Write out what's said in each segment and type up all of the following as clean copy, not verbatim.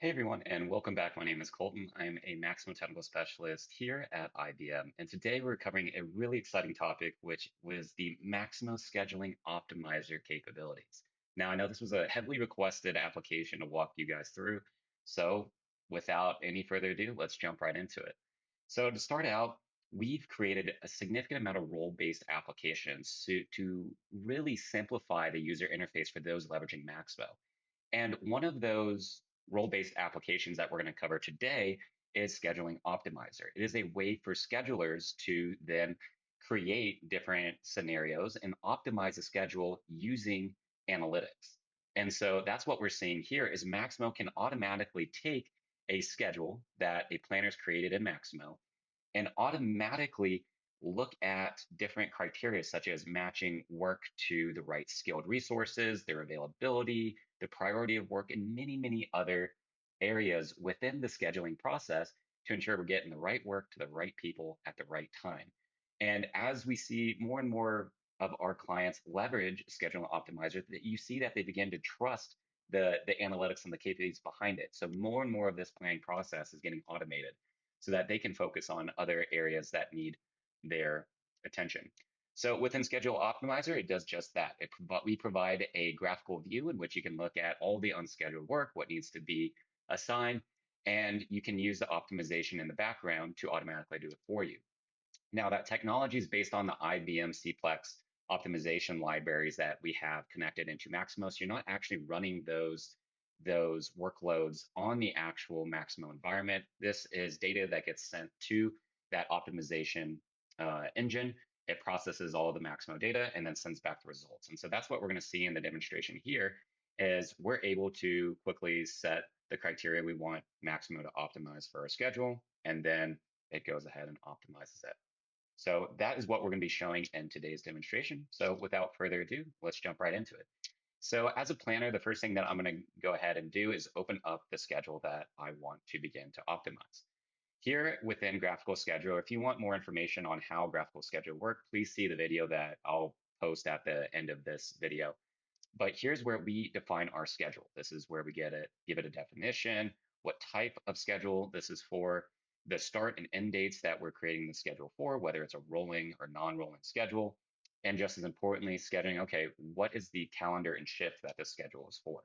Hey everyone, and welcome back. My name is Colton. I'm a Maximo Technical Specialist here at IBM, and today we're covering a really exciting topic, which was the Maximo Scheduling Optimizer capabilities. Now, I know this was a heavily requested application to walk you guys through, so without any further ado, let's jump right into it. So to start out, we've created a significant amount of role-based applications to really simplify the user interface for those leveraging Maximo. And one of those role-based applications that we're going to cover today is Scheduling Optimizer. It is a way for schedulers to then create different scenarios and optimize a schedule using analytics. And so that's what we're seeing here is Maximo can automatically take a schedule that a planner's created in Maximo and automatically look at different criteria such as matching work to the right skilled resources, their availability, the priority of work, and many, many other areas within the scheduling process to ensure we're getting the right work to the right people at the right time. And as we see more and more of our clients leverage Scheduling Optimizer, that you see that they begin to trust the analytics and the capabilities behind it. So more and more of this planning process is getting automated so that they can focus on other areas that need their attention. So within Schedule Optimizer, it does just that. We provide a graphical view in which you can look at all the unscheduled work, what needs to be assigned, and you can use the optimization in the background to automatically do it for you. Now, that technology is based on the IBM CPLEX optimization libraries that we have connected into Maximo. So you're not actually running those workloads on the actual Maximo environment. This is data that gets sent to that optimization engine. It processes all of the Maximo data and then sends back the results. And so that's what we're going to see in the demonstration here is we're able to quickly set the criteria we want Maximo to optimize for our schedule, and then it goes ahead and optimizes it. So that is what we're going to be showing in today's demonstration. So without further ado, let's jump right into it. So as a planner, the first thing that I'm going to go ahead and do is open up the schedule that I want to begin to optimize. Here within Graphical Scheduler, if you want more information on how Graphical Scheduler works, please see the video that I'll post at the end of this video. But here's where we define our schedule. This is where we give it a definition, what type of schedule this is for, the start and end dates that we're creating the schedule for, whether it's a rolling or non-rolling schedule, and just as importantly, scheduling, okay, what is the calendar and shift that this schedule is for?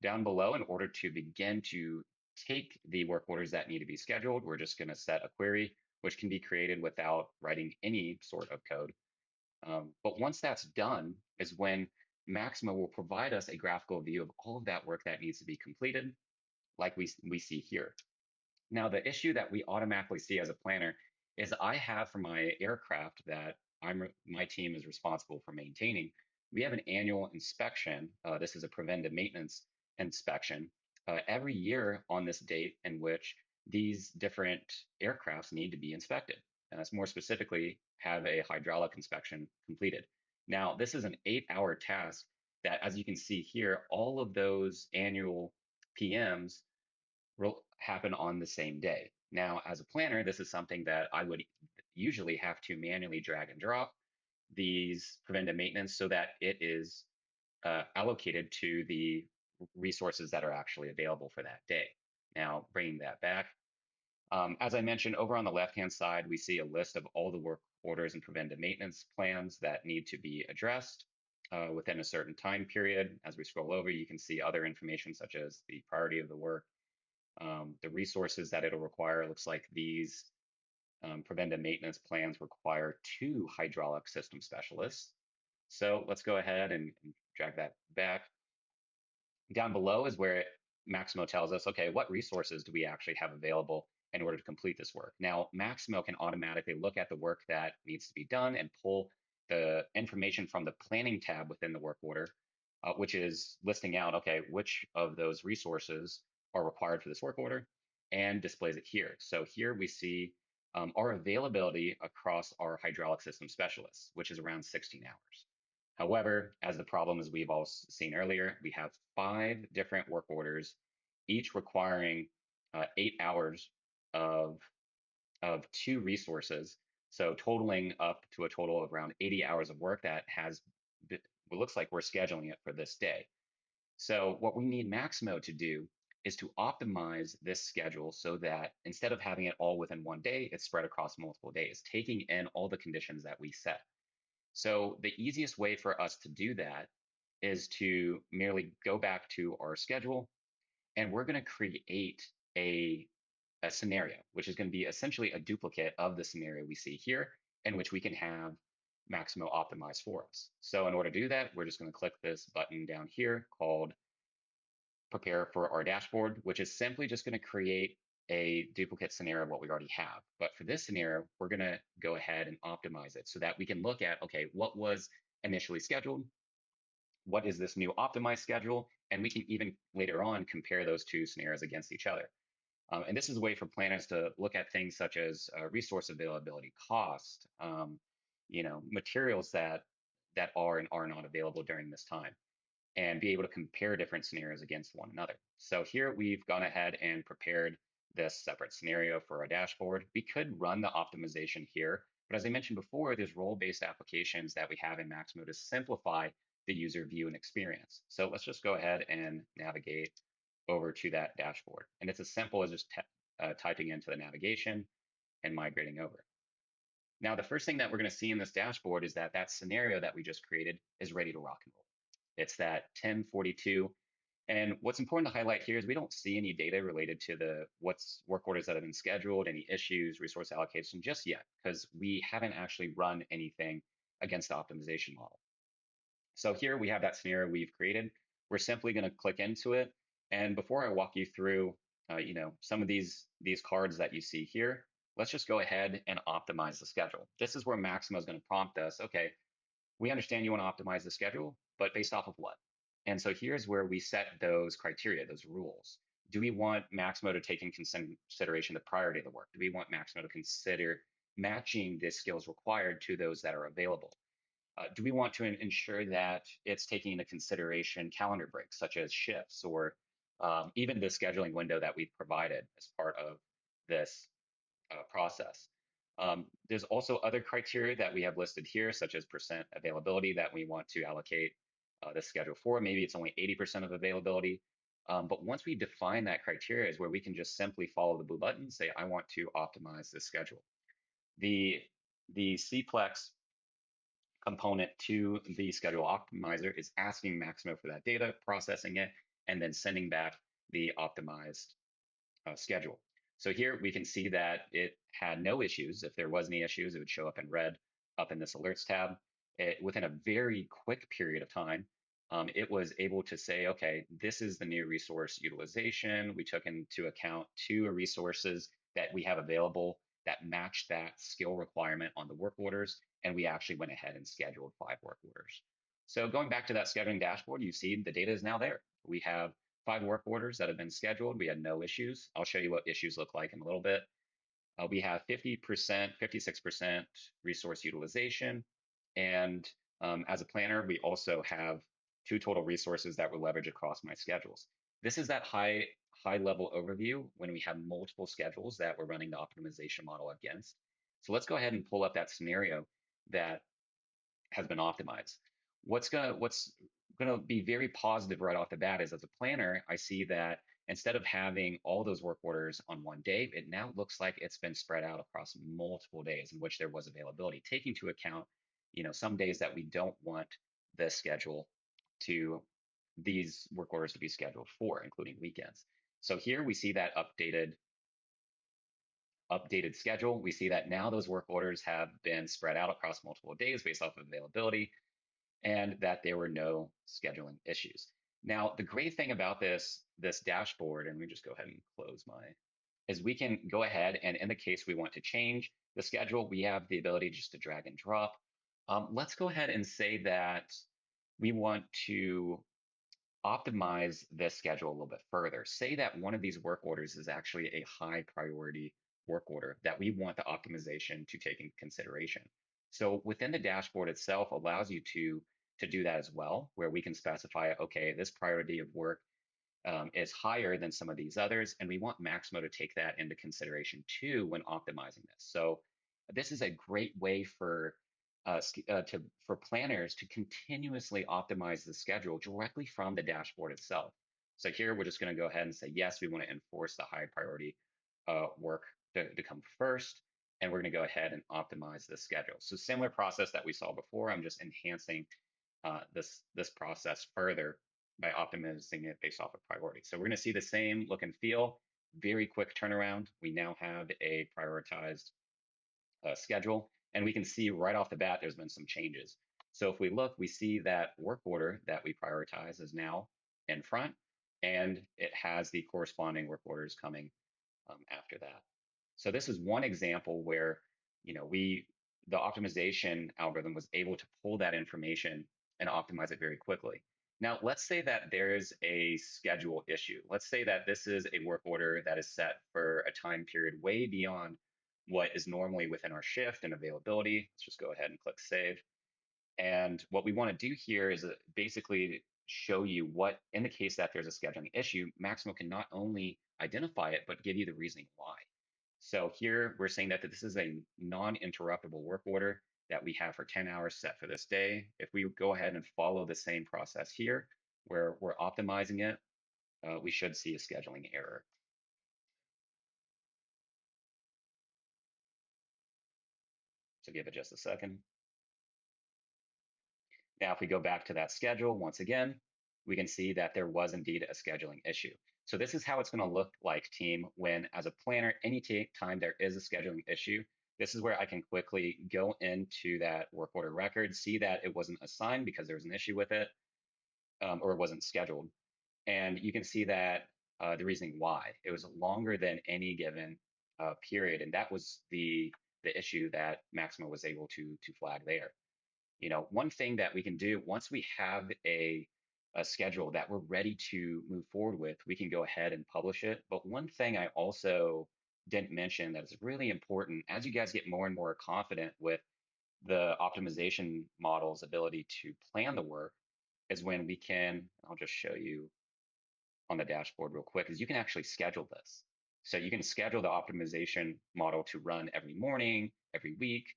Down below, in order to begin to take the work orders that need to be scheduled, we're just going to set a query, which can be created without writing any sort of code. But once that's done is when Maximo will provide us a graphical view of all of that work that needs to be completed, like we see here. Now, the issue that we automatically see as a planner is I have for my aircraft that my team is responsible for maintaining. We have an annual inspection. This is a preventive maintenance inspection every year on this date in which these different aircrafts need to be inspected. And that's more specifically have a hydraulic inspection completed. Now, this is an 8-hour task that, as you can see here, all of those annual PMs will happen on the same day. Now, as a planner, this is something that I would usually have to manually drag and drop these preventive maintenance so that it is allocated to the resources that are actually available for that day. Now, bringing that back, as I mentioned, over on the left-hand side, we see a list of all the work orders and preventive maintenance plans that need to be addressed within a certain time period. As we scroll over, you can see other information such as the priority of the work, the resources that it'll require. It looks like these preventive maintenance plans require 2 hydraulic system specialists. So let's go ahead and drag that back. Down below is where Maximo tells us, okay, what resources do we actually have available in order to complete this work? Now, Maximo can automatically look at the work that needs to be done and pull the information from the planning tab within the work order, which is listing out, okay, which of those resources are required for this work order and displays it here. So here we see our availability across our hydraulic system specialists, which is around 16 hours. However, as the problem as we've all seen earlier, we have 5 different work orders, each requiring 8 hours of, of 2 resources. So totaling up to a total of around 80 hours of work that it looks like we're scheduling it for this day. So what we need Maximo to do is to optimize this schedule so that instead of having it all within one day, it's spread across multiple days, taking in all the conditions that we set. So the easiest way for us to do that is to merely go back to our schedule, and we're going to create a, a scenario, which is going to be essentially a duplicate of the scenario we see here, in which we can have Maximo optimized for us. So in order to do that, we're just going to click this button down here called Prepare for our dashboard, which is simply just going to create a duplicate scenario of what we already have. But for this scenario, we're going to go ahead and optimize it so that we can look at, okay, what was initially scheduled? What is this new optimized schedule? And we can even later on compare those two scenarios against each other. And this is a way for planners to look at things such as resource availability, cost, materials that are and are not available during this time, and be able to compare different scenarios against one another. So here we've gone ahead and prepared this separate scenario for our dashboard. We could run the optimization here, but as I mentioned before, there's role-based applications that we have in Maximo to simplify the user view and experience. So let's just go ahead and navigate over to that dashboard. And it's as simple as just typing into the navigation and migrating over. Now, the first thing that we're going to see in this dashboard is that that scenario that we just created is ready to rock and roll. It's that 1042. And what's important to highlight here is we don't see any data related to the what's work orders that have been scheduled, any issues, resource allocation just yet, because we haven't actually run anything against the optimization model. So here we have that scenario we've created. We're simply going to click into it. And before I walk you through, some of these cards that you see here, let's just go ahead and optimize the schedule. This is where Maximo is going to prompt us. Okay, we understand you want to optimize the schedule, but based off of what? And so here's where we set those criteria, those rules. Do we want Maximo to take in consideration the priority of the work? Do we want Maximo to consider matching the skills required to those that are available? Do we want to ensure that it's taking into consideration calendar breaks, such as shifts, or even the scheduling window that we've provided as part of this process? There's also other criteria that we have listed here, such as percent availability that we want to allocate the schedule for. Maybe it's only 80% of availability. But once we define that criteria is where we can just simply follow the blue button, say, I want to optimize this schedule. The CPLEX component to the schedule optimizer is asking Maximo for that data, processing it, and then sending back the optimized schedule. So here we can see that it had no issues. If there was any issues, it would show up in red up in this alerts tab. Within a very quick period of time, it was able to say, okay, this is the new resource utilization. We took into account two resources that we have available that match that skill requirement on the work orders. And we actually went ahead and scheduled 5 work orders. So going back to that scheduling dashboard, you see the data is now there. We have 5 work orders that have been scheduled. We had no issues. I'll show you what issues look like in a little bit. We have 50%, 56% resource utilization. And as a planner, we also have 2 total resources that we leverage across my schedules. This is that high level overview when we have multiple schedules that we're running the optimization model against. So let's go ahead and pull up that scenario that has been optimized. What's gonna be very positive right off the bat is as a planner, I see that instead of having all those work orders on one day, it now looks like it's been spread out across multiple days in which there was availability, taking into account, some days that we don't want the schedule to these work orders to be scheduled for, including weekends. So here we see that updated schedule. We see that now those work orders have been spread out across multiple days based off of availability, and that there were no scheduling issues. Now, the great thing about this dashboard, and we just go ahead and close is we can go ahead and in the case we want to change the schedule, we have the ability just to drag and drop. Let's go ahead and say that we want to optimize this schedule a little bit further. Say that one of these work orders is actually a high priority work order that we want the optimization to take into consideration. So within the dashboard itself allows you to do that as well, where we can specify, okay, this priority of work is higher than some of these others, and we want Maximo to take that into consideration too when optimizing this. So this is a great way for for planners to continuously optimize the schedule directly from the dashboard itself. So here we're just going to go ahead and say, yes, we want to enforce the high priority work to come first. And we're going to go ahead and optimize the schedule. So similar process that we saw before, I'm just enhancing this process further by optimizing it based off of priority. So we're going to see the same look and feel, very quick turnaround. We now have a prioritized schedule, and we can see right off the bat there's been some changes. So if we look, we see that work order that we prioritize is now in front, and it has the corresponding work orders coming after that. So this is one example where the optimization algorithm was able to pull that information and optimize it very quickly. Now, let's say that there's a schedule issue. Let's say that this is a work order that is set for a time period way beyond what is normally within our shift and availability. Let's just go ahead and click save. And what we want to do here is basically show you what, in the case that there's a scheduling issue, Maximo can not only identify it, but give you the reasoning why. So here we're saying that this is a non-interruptible work order that we have for 10 hours set for this day. If we go ahead and follow the same process here, where we're optimizing it, we should see a scheduling error. So give it just a second. Now, if we go back to that schedule, once again, we can see that there was indeed a scheduling issue. So this is how it's going to look like, team, when as a planner, any time there is a scheduling issue, this is where I can quickly go into that work order record, see that it wasn't assigned because there was an issue with it, or it wasn't scheduled. And you can see that the reasoning why. It was longer than any given period. And that was the issue that Maximo was able to flag there. One thing that we can do once we have a schedule that we're ready to move forward with, we can go ahead and publish it. But one thing I also didn't mention that is really important as you guys get more and more confident with the optimization model's ability to plan the work is when we can, I'll just show you on the dashboard real quick, is you can actually schedule this. So you can schedule the optimization model to run every morning, every week,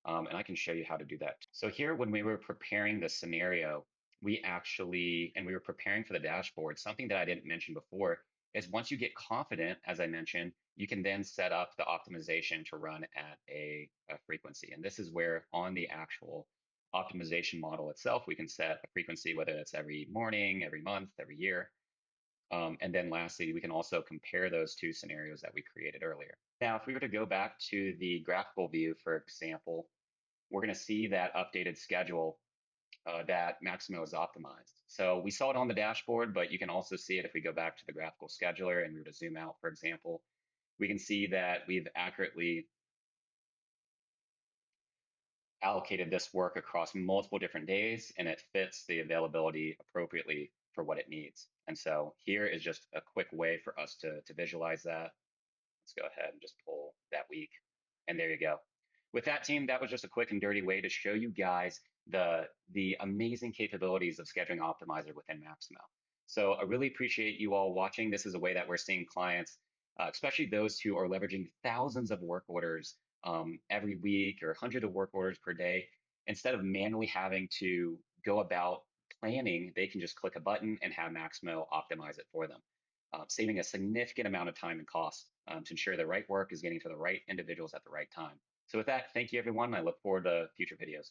and I can show you how to do that. So here, when we were preparing the scenario, and we were preparing for the dashboard, something that I didn't mention before is once you get confident, as I mentioned, you can then set up the optimization to run at a frequency. And this is where on the actual optimization model itself, we can set a frequency, whether it's every morning, every month, every year. And then lastly, we can also compare those two scenarios that we created earlier. Now, if we were to go back to the graphical view, for example, we're going to see that updated schedule that Maximo has optimized. So we saw it on the dashboard, but you can also see it if we go back to the graphical scheduler and we were to zoom out, for example, we can see that we've accurately allocated this work across multiple different days and it fits the availability appropriately for what it needs. And so here is just a quick way for us to visualize that. Let's go ahead and just pull that week. And there you go. With that, team, that was just a quick and dirty way to show you guys the amazing capabilities of Scheduling Optimizer within Maximo. So I really appreciate you all watching. This is a way that we're seeing clients, especially those who are leveraging thousands of work orders every week or hundreds of work orders per day. Instead of manually having to go about planning, they can just click a button and have Maximo optimize it for them, saving a significant amount of time and cost to ensure the right work is getting to the right individuals at the right time. So with that, thank you, everyone. I look forward to future videos.